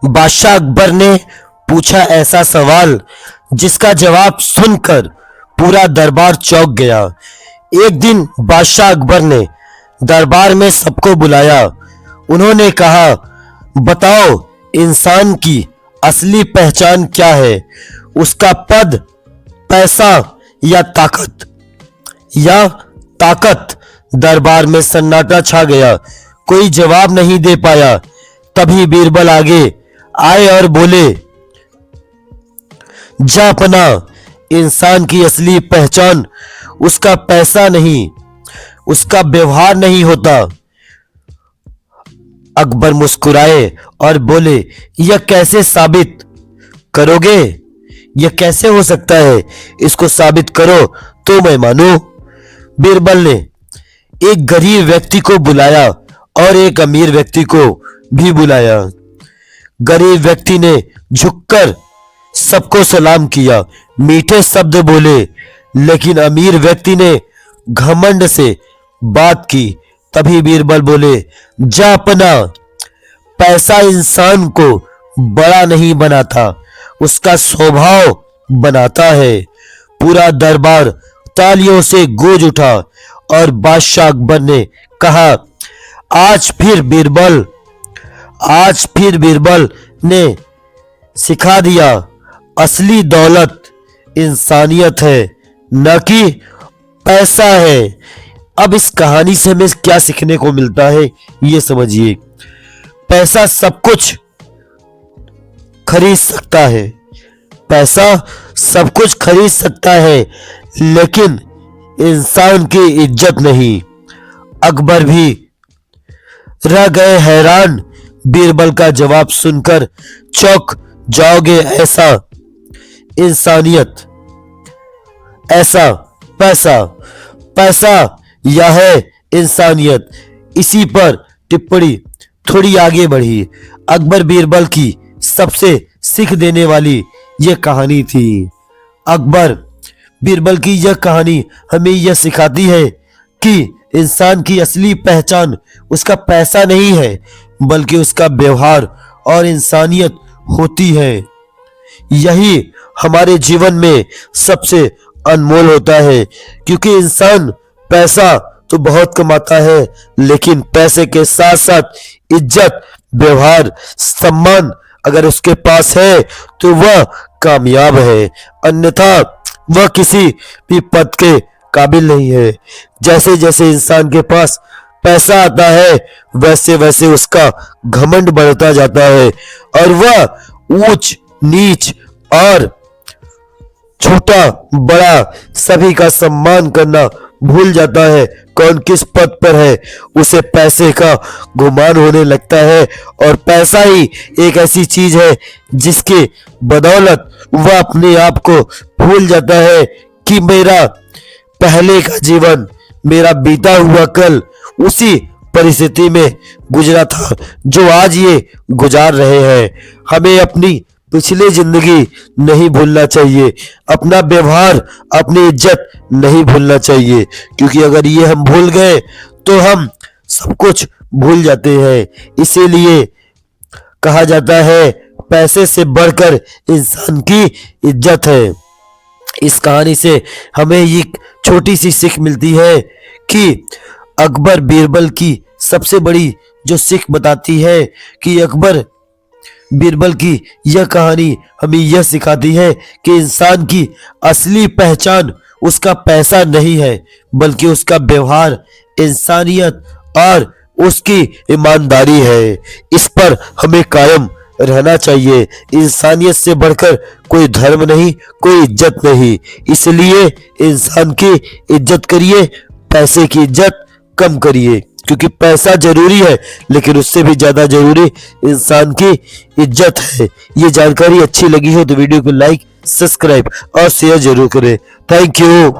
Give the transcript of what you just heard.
बादशाह अकबर ने पूछा ऐसा सवाल जिसका जवाब सुनकर पूरा दरबार चौंक गया। एक दिन बादशाह अकबर ने दरबार में सबको बुलाया। उन्होंने कहा, बताओ इंसान की असली पहचान क्या है? उसका पद, पैसा या ताकत? दरबार में सन्नाटा छा गया। कोई जवाब नहीं दे पाया। तभी बीरबल आगे आए और बोले, जापना, इंसान की असली पहचान उसका पैसा नहीं, उसका व्यवहार नहीं होता। अकबर मुस्कुराए और बोले, यह कैसे साबित करोगे? यह कैसे हो सकता है? इसको साबित करो तो मैं मानूं। बीरबल ने एक गरीब व्यक्ति को बुलाया और एक अमीर व्यक्ति को भी बुलाया। गरीब व्यक्ति ने झुककर सबको सलाम किया, मीठे शब्द बोले, लेकिन अमीर व्यक्ति ने घमंड से बात की। तभी बीरबल बोले, जापना, पैसा इंसान को बड़ा नहीं बनाता, उसका स्वभाव बनाता है। पूरा दरबार तालियों से गूंज उठा और बादशाह अकबर ने कहा, आज फिर बीरबल ने सिखा दिया, असली दौलत इंसानियत है, न कि पैसा है। अब इस कहानी से हमें क्या सीखने को मिलता है, ये समझिए। पैसा सब कुछ खरीद सकता है, पैसा सब कुछ खरीद सकता है, लेकिन इंसान की इज्जत नहीं। अकबर भी रह गए हैरान। बीरबल का जवाब सुनकर चौंक जाओगे। ऐसा इंसानियत, ऐसा पैसा यह है इंसानियत। इसी पर टिप्पणी थोड़ी आगे बढ़ी। अकबर बीरबल की सबसे सीख देने वाली यह कहानी थी। अकबर बीरबल की यह कहानी हमें यह सिखाती है कि इंसान की असली पहचान उसका पैसा नहीं है, बल्कि उसका व्यवहार और इंसानियत होती है। यही हमारे जीवन में सबसे अनमोल होता है, क्योंकि इंसान पैसा तो बहुत कमाता है, लेकिन पैसे के साथ साथ इज्जत, व्यवहार, सम्मान अगर उसके पास है तो वह कामयाब है, अन्यथा वह किसी भी पद के काबिल नहीं है। जैसे जैसे इंसान के पास पैसा आता है, वैसे वैसे उसका घमंड बढ़ता जाता है और वह ऊंच नीच और छोटा बड़ा सभी का सम्मान करना भूल जाता है। कौन किस पद पर है, उसे पैसे का गुमान होने लगता है, और पैसा ही एक ऐसी चीज है जिसके बदौलत वह अपने आप को भूल जाता है कि मेरा पहले का जीवन, मेरा बीता हुआ कल उसी परिस्थिति में गुजरा था जो आज ये गुजार रहे हैं। हमें अपनी पिछली जिंदगी नहीं भूलना चाहिए, अपना व्यवहार, अपनी इज्जत नहीं भूलना चाहिए, क्योंकि अगर ये हम भूल गए तो हम सब कुछ भूल जाते हैं। इसीलिए कहा जाता है, पैसे से बढ़कर इंसान की इज्जत है। इस कहानी से हमें ये छोटी सी सीख मिलती है कि अकबर बीरबल की सबसे बड़ी जो सीख बताती है कि अकबर बीरबल की यह कहानी हमें यह सिखाती है कि इंसान की असली पहचान उसका पैसा नहीं है, बल्कि उसका व्यवहार, इंसानियत और उसकी ईमानदारी है। इस पर हमें कायम रहना चाहिए। इंसानियत से बढ़कर कोई धर्म नहीं, कोई इज्जत नहीं। इसलिए इंसान की इज्जत करिए, पैसे की इज्जत कम करिए, क्योंकि पैसा जरूरी है, लेकिन उससे भी ज्यादा जरूरी इंसान की इज्जत है। ये जानकारी अच्छी लगी हो तो वीडियो को लाइक, सब्सक्राइब और शेयर जरूर करें। Thank you.